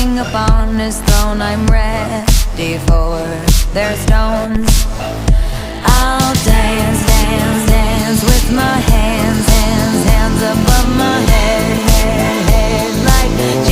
king upon his throne. I'm ready for their stones. I'll dance, dance, dance with my hands, hands, hands above my head, head, head, like